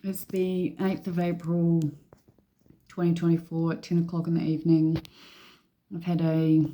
It's the 8th of April 2024 at 10 o'clock in the evening. I've had a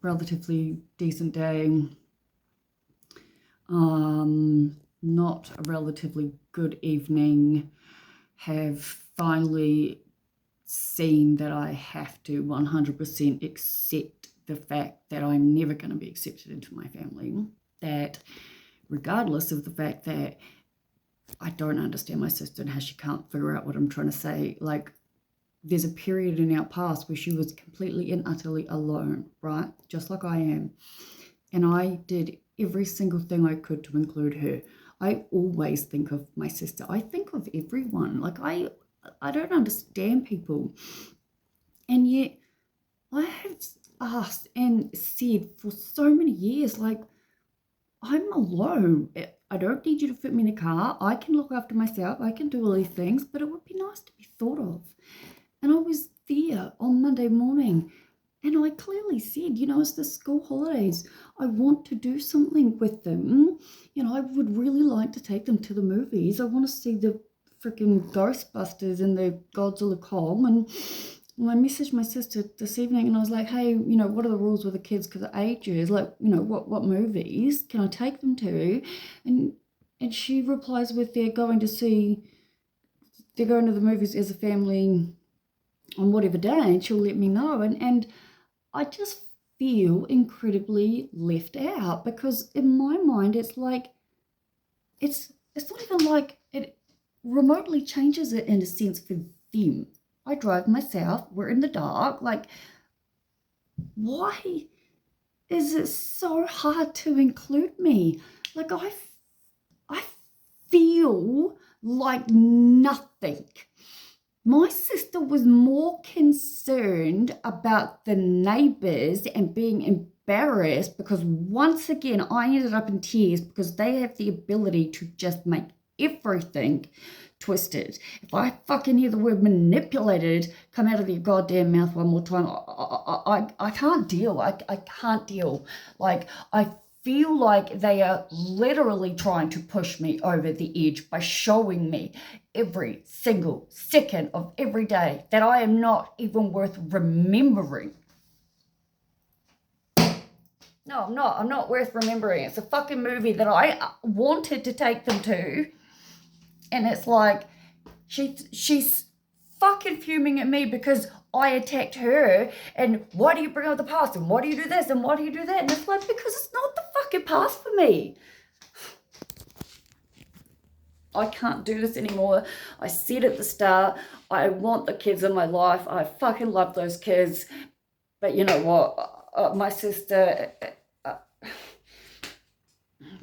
relatively decent day. Not a relatively good evening. Have finally seen that I have to 100% accept the fact that I'm never going to be accepted into my family. That regardless of the fact that I don't understand my sister and how she can't figure out what I'm trying to say. Like, there's a period in our past where she was completely and utterly alone, right? Just like I am. And I did every single thing I could to include her. I always think of my sister. I think of everyone. Like, I don't understand people. And yet, I have asked and said for so many years, like, I'm alone. I don't need you to fit me in a car. I can look after myself. I can do all these things, but it would be nice to be thought of. And I was there on Monday morning, and I clearly said, it's the school holidays. I want to do something with them. I would really like to take them to the movies. I want to see the freaking Ghostbusters and the Godzilla Kong. And I messaged my sister this evening and I was like, hey, what are the rules with the kids because of ages? Like, what movies can I take them to? And she replies with they're going to the movies as a family on whatever day, and she'll let me know. And I just feel incredibly left out because in my mind it's like it's not even like it remotely changes it in a sense for them. I drive myself, we're in the dark. Like, why is it so hard to include me? Like, I feel like nothing. My sister was more concerned about the neighbors and being embarrassed because once again, I ended up in tears because they have the ability to just make everything twisted. If I fucking hear the word manipulated come out of your goddamn mouth one more time, I can't deal. I can't deal. Like, I feel like they are literally trying to push me over the edge by showing me every single second of every day that I am not even worth remembering. No, I'm not. I'm not worth remembering. It's a fucking movie that I wanted to take them to. And it's like, she's fucking fuming at me because I attacked her. And why do you bring up the past? And why do you do this? And why do you do that? And it's like, because it's not the fucking past for me. I can't do this anymore. I said at the start, I want the kids in my life. I fucking love those kids. But you know what? My sister,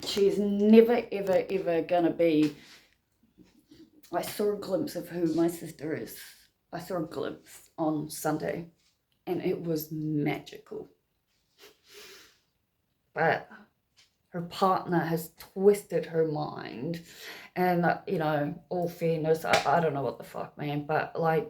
she's never, ever, ever going to be. I saw a glimpse of who my sister is. I saw a glimpse on Sunday, and it was magical. But her partner has twisted her mind. And, all fairness, I don't know what the fuck, man. But, like,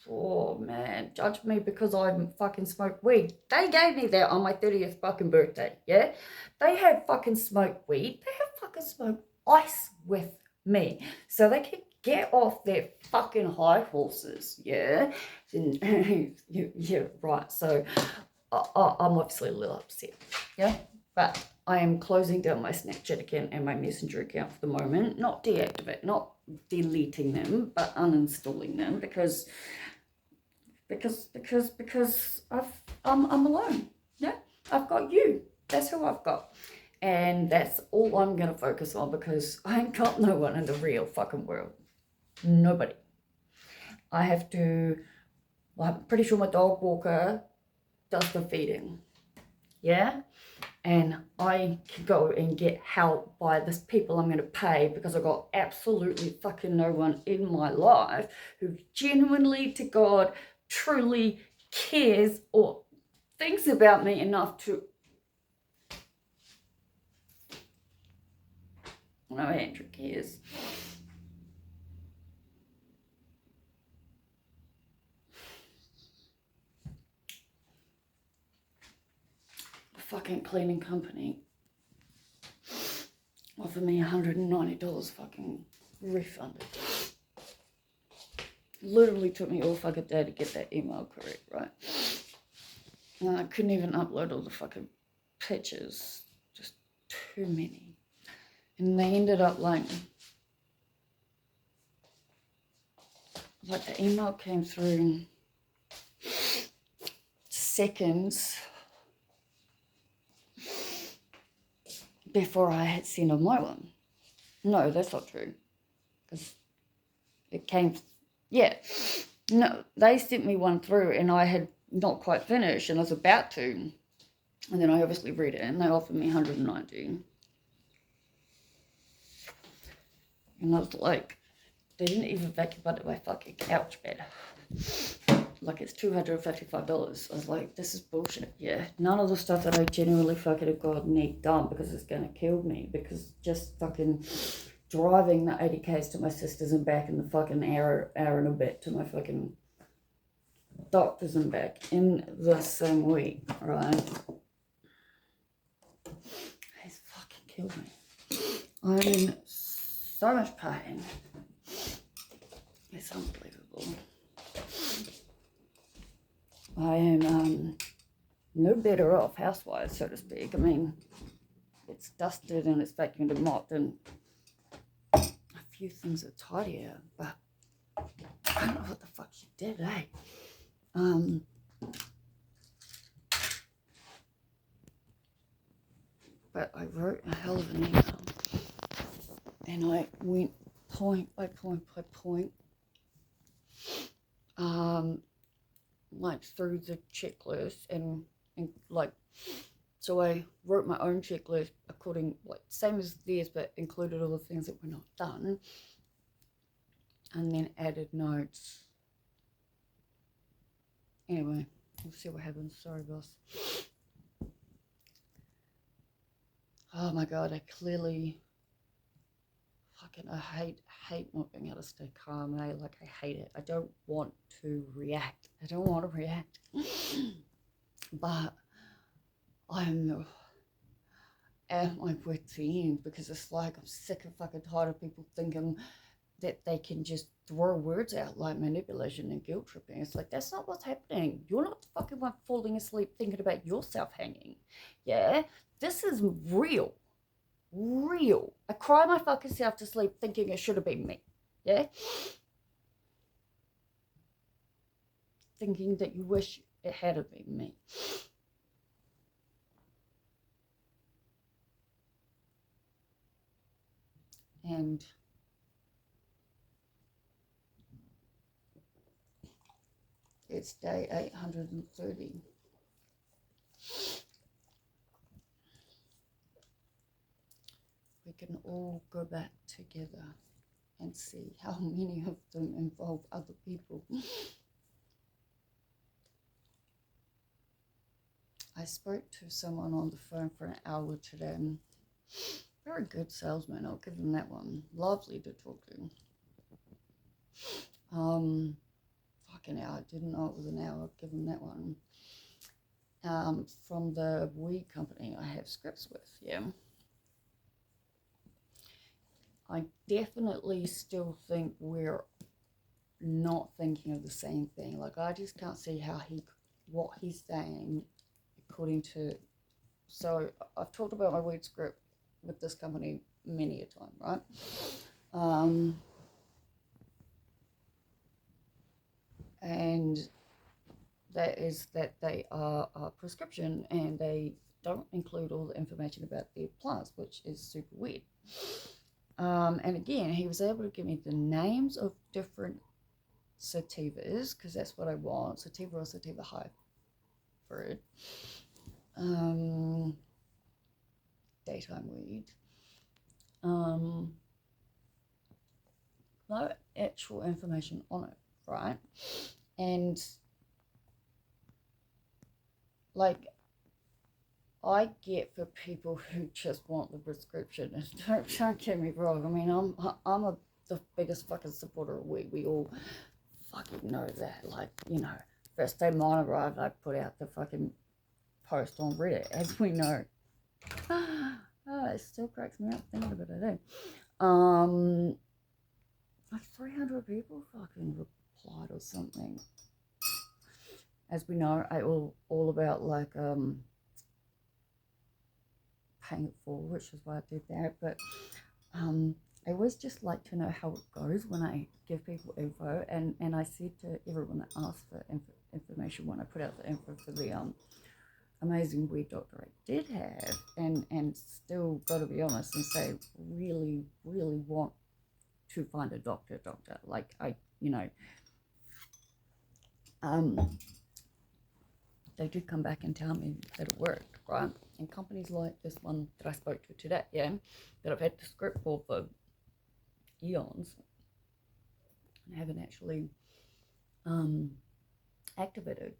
oh, man, judge me because I fucking smoke weed. They gave me that on my 30th fucking birthday, yeah? They have fucking smoked weed. They have fucking smoked ice with me. So they can get off their fucking high horses, yeah? Yeah, right. So I'm obviously a little upset, yeah? But I am closing down my Snapchat account and my Messenger account for the moment. Not deactivate, not deleting them, but uninstalling them because I'm alone. Yeah, I've got you. That's who I've got. And that's all I'm going to focus on because I ain't got no one in the real fucking world. Nobody. I have to, I'm pretty sure my dog walker does the feeding. Yeah? And I can go and get help by this people I'm going to pay because I've got absolutely fucking no one in my life who genuinely to God truly cares or thinks about me enough to. No, Andrew cares. Fucking cleaning company. offered me $190 fucking refunded. Literally took me all fucking day to get that email correct, right? And I couldn't even upload all the fucking pictures. Just too many. And they ended up like the email came through seconds before I had sent on my one. No, that's not true. Because it came, yeah. No, they sent me one through and I had not quite finished and I was about to. And then I obviously read it and they offered me 190. And I was like, they didn't even vacuum under my fucking couch bed. Like, it's $255. I was like, this is bullshit. Yeah, none of the stuff that I genuinely fucking got need done because it's gonna kill me. Because just fucking driving the 80Ks to my sisters and back in the fucking hour and a bit to my fucking doctors and back in the same week, right? It's fucking killed me. I'm in so much pain. It's unbelievable. I am no better off house-wise, so to speak. I mean, it's dusted and it's vacuumed and mopped and a few things are tidier, but I don't know what the fuck she did, eh? But I wrote a hell of an email and I went point by point by point, like through the checklist and like, so I wrote my own checklist according, like, same as theirs, but included all the things that were not done, and then added notes. Anyway, we'll see what happens. Sorry, boss. Oh my god, I clearly fucking, I hate not being able to stay calm. Like, I hate it. I don't want to react. I don't want to react. But I'm at my wit's end because it's like I'm sick and fucking tired of people thinking that they can just throw words out like manipulation and guilt tripping. It's like, that's not what's happening. You're not the fucking one falling asleep thinking about yourself hanging. Yeah? This is real. Real. I cry my fucking self to sleep thinking it should have been me. Yeah? Thinking that you wish it had been me. And it's day 830. We can all go back together and see how many of them involve other people. I spoke to someone on the phone for an hour today. Very good salesman, I'll give him that one. Lovely to talk to. Fucking hour, I didn't know it was an hour, I'll give him that one. From the weed company I have scripts with, yeah. I definitely still think we're not thinking of the same thing. Like, I just can't see how what he's saying according to, so I've talked about my weed script with this company many a time, right? And that is that they are a prescription and they don't include all the information about their plants, which is super weird. And again, he was able to give me the names of different sativas, because that's what I want, sativa or sativa hybrid, daytime weed, no actual information on it, right? And like, I get for people who just want the prescription, and don't get me wrong, I mean, I'm the biggest fucking supporter of weed. We all fucking know that. Like, you know, first day mine arrived, I put out the fucking post on Reddit, as we know. Oh, it still cracks me up thinking about it, like 300 people fucking replied or something. As we know, I all about like paying it forward, which is why I did that. But I always just like to know how it goes when I give people info, and I said to everyone that asked for information when I put out the info for the amazing weed doctor I did have, and still got to be honest and say really want to find a doctor. Like they did come back and tell me that it worked, right? And companies like this one that I spoke to today, yeah, that I've had the script for eons, and haven't actually activated.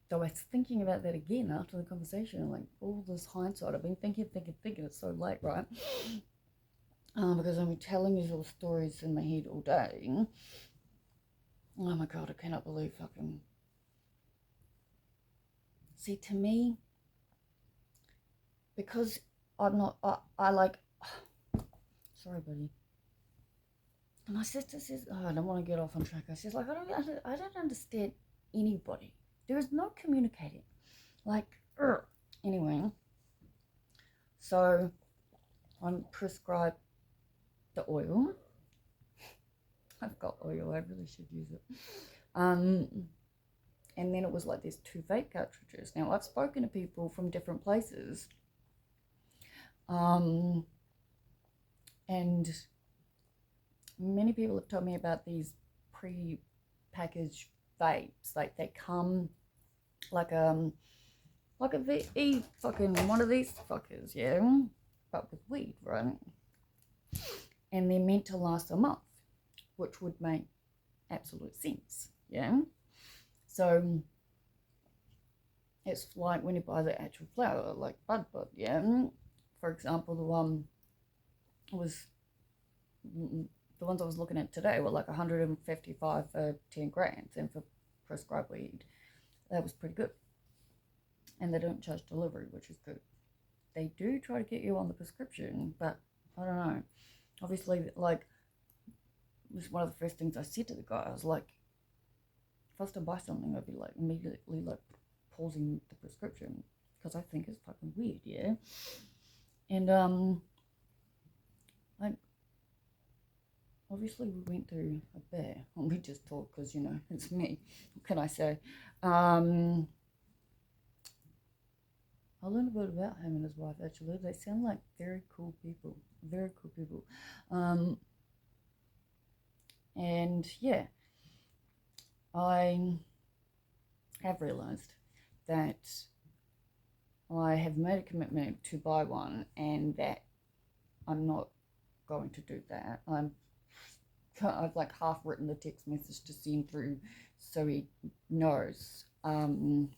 So I was thinking about that again after the conversation, like all this hindsight. I've been thinking. It's so late, right? Because I'm telling these little stories in my head all day. Oh my God, I cannot believe fucking. See, to me, because I'm not, I like, sorry, buddy. My sister says, oh, I don't want to get off on track. I says, like, I don't understand anybody. There is no communicating. Like, anyway, so I'm prescribed the oil. I've got oil, I really should use it. And then it was like there's 2 vape cartridges. Now I've spoken to people from different places, and many people have told me about these pre-packaged vapes. Like they come like a VE fucking one of these fuckers, yeah, but with weed, right? And they're meant to last a month, which would make absolute sense, yeah. So it's like when you buy the actual flower, like bud, yeah. For example, the ones I was looking at today were like 155 for 10 grams, and for prescribed weed, that was pretty good. And they don't charge delivery, which is good. They do try to get you on the prescription, but I don't know. Obviously, like, it was one of the first things I said to the guy. I was like, if I was to buy something, I'd be like immediately like pausing the prescription because I think it's fucking weird, yeah. And like, obviously we went through a bear, and we just talked because it's me. What can I say? I learned a bit about him and his wife. Actually, they sound like very cool people. Very cool people. And yeah, I have realized that I have made a commitment to buy one, and that I'm not going to do that. I've like half written the text message to send through so he knows in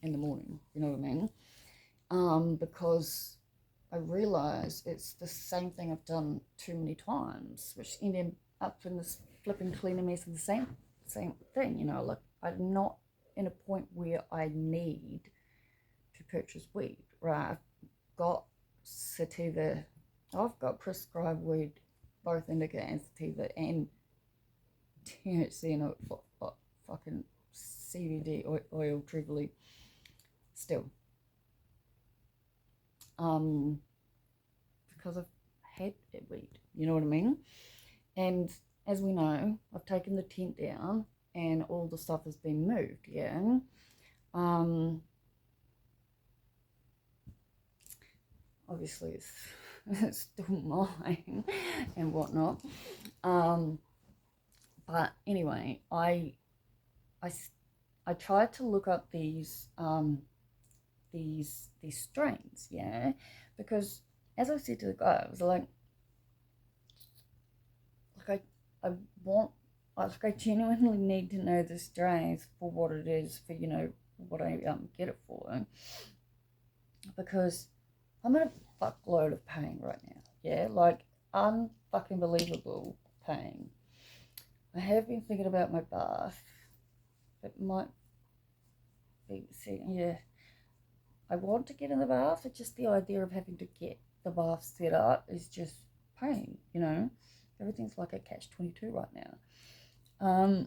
the morning, you know what I mean? Because I realize it's the same thing I've done too many times, which ended up in this flipping cleaner mess of the same thing, like I'm not in a point where I need to purchase weed, right? I've got sativa, I've got prescribed weed, both indica and sativa, and THC and fucking CBD oil truthfully still. Because I've had weed, you know what I mean? And as we know, I've taken the tent down and all the stuff has been moved, yeah. Obviously it's still mine and whatnot. But anyway, I tried to look up these strains, yeah, because as I said to the guy, I was like I want, like I genuinely need to know the strains for what it is, for what I get it for, because I'm in a fuckload of pain right now, yeah, like unfucking believable pain. I have been thinking about my bath. It might be, yeah, I want to get in the bath. It's just the idea of having to get the bath set up is just pain, you know. Everything's like a catch-22 right now. I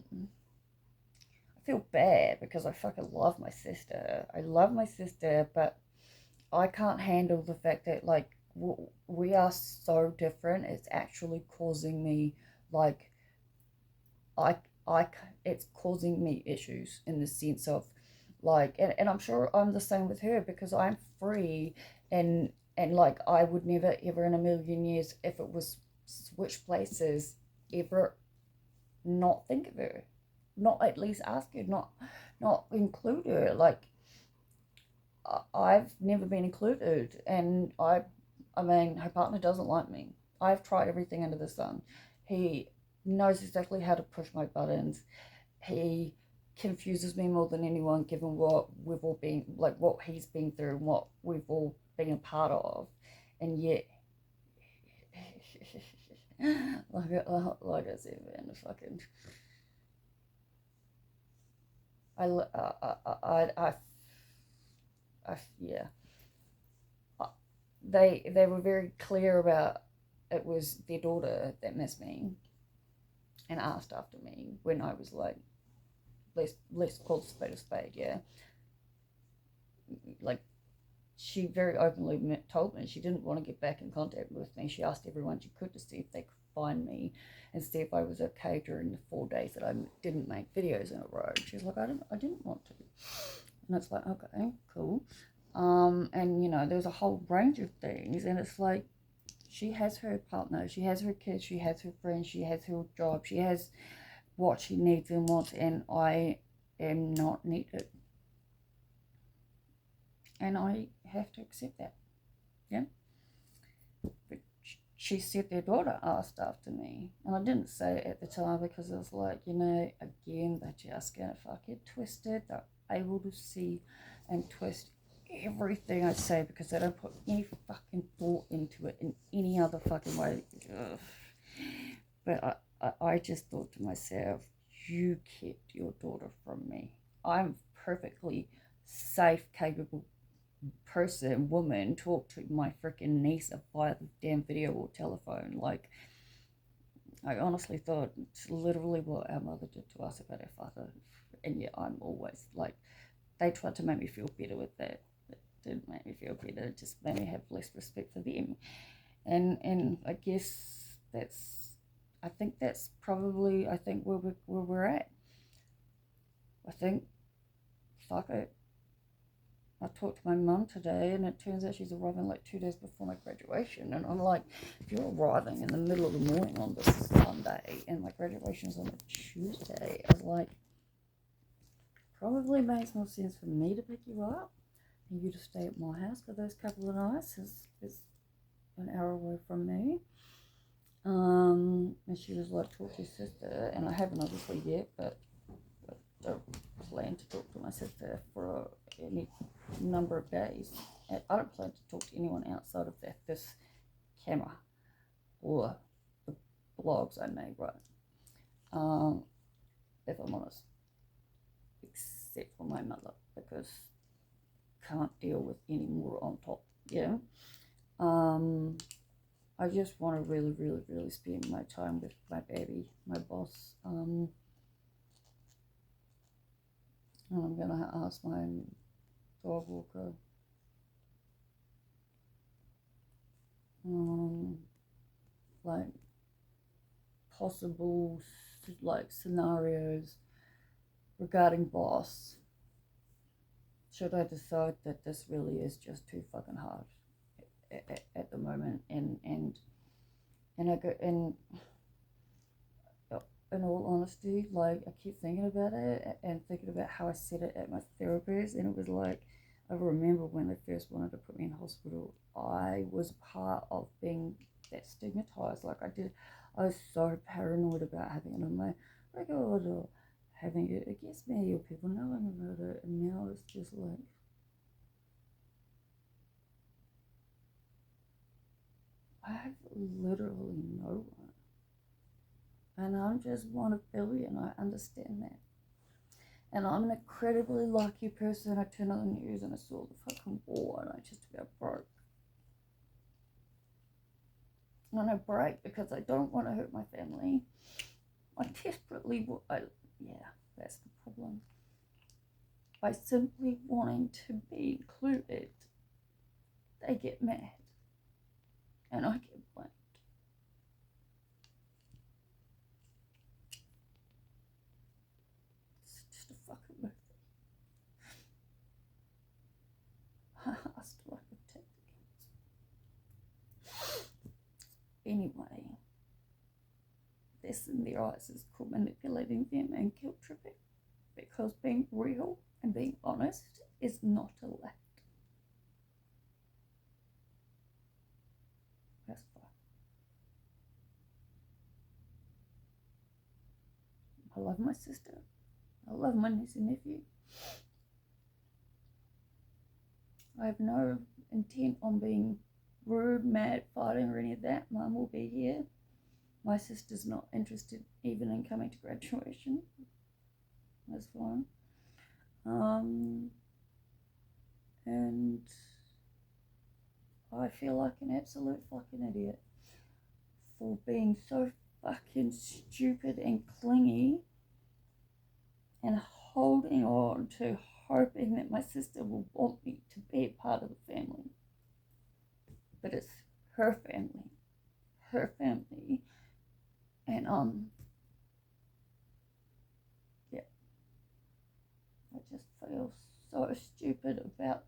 feel bad because I fucking love my sister. I love my sister, but I can't handle the fact that like we are so different. It's actually causing me like I I it's causing me issues in the sense of like and I'm sure I'm the same with her because I'm free and like I would never ever in a million years if it was switch places ever not think of her, not at least ask her, not include her. Like I've never been included, and I mean, her partner doesn't like me. I've tried everything under the sun. He knows exactly how to push my buttons. He confuses me more than anyone, given what we've all been, like what he's been through and what we've all been a part of, and yet, like I said, man, fucking, I, yeah. They were very clear about it was their daughter that missed me and asked after me when I was like, let's call a spade, yeah. Like she very openly told me she didn't want to get back in contact with me. She asked everyone she could to see if they could find me and see if I was okay during the 4 days that I didn't make videos in a row. She's like, I didn't want to, and it's like, okay, cool. And you know, there's a whole range of things, and it's like she has her partner, she has her kids, she has her friends, she has her job, she has what she needs and wants, and I am not needed. And I have to accept that. Yeah. But she said their daughter asked after me. And I didn't say it at the time because it was like, you know, again, they're just gonna fuck it twisted. They're able to see and twist everything I say because they don't put any fucking thought into it in any other fucking way. Ugh. But I just thought to myself, you kept your daughter from me. I'm perfectly safe, capable person, woman, talk to my freaking niece via the damn video or telephone. Like, I honestly thought it's literally what our mother did to us about our father. And yet I'm always like, they tried to make me feel better with that. It didn't make me feel better. It just made me have less respect for them. And I guess I think that's probably, I think where we're at. I think, fuck it. I talked to my mum today, and it turns out she's arriving like 2 days before my graduation. And I'm like, if you're arriving in the middle of the morning on this Sunday, and my graduation's on a Tuesday, I was like, probably makes more sense for me to pick you up and you to stay at my house for those couple of nights. It's an hour away from me. And she was like, talk to your sister, and I haven't obviously yet, but I don't plan to talk to my sister for any number of days. I don't plan to talk to anyone outside of this camera or the blogs I may write, if I'm honest, except for my mother, because can't deal with any more on top. Yeah. I just want to really, really, really spend my time with my baby, my boss. And I'm gonna ask my dog walker, like possible like scenarios regarding boss. Should I decide that this really is just too fucking hard at the moment, and I go and in all honesty, like I keep thinking about it and thinking about how I said it at my therapist, and it was like I remember when they first wanted to put me in hospital, I was part of being that stigmatized. Like I was so paranoid about having it on my record or having it against me or people knowing about it, and now it's just like I have literally no one, and I'm just 1 of billion. I understand that. And I'm an incredibly lucky person. I turned on the news and I saw the fucking war and I just about broke. And I break because I don't want to hurt my family. I desperately, yeah, that's the problem. By simply wanting to be included, they get mad. And I get blamed. It's just a fucking movie. I asked if I could take the kids. Anyway, this in their eyes is called manipulating them and guilt tripping, because being real and being honest is not allowed. That's fine. I love my sister. I love my niece and nephew. I have no intent on being rude, mad, fighting, or any of that. Mum will be here. My sister's not interested even in coming to graduation. That's fine. And I feel like an absolute fucking idiot for being so fucking stupid and clingy and holding on to hoping that my sister will want me to be a part of the family. But it's her family. And yeah, I just feel so stupid about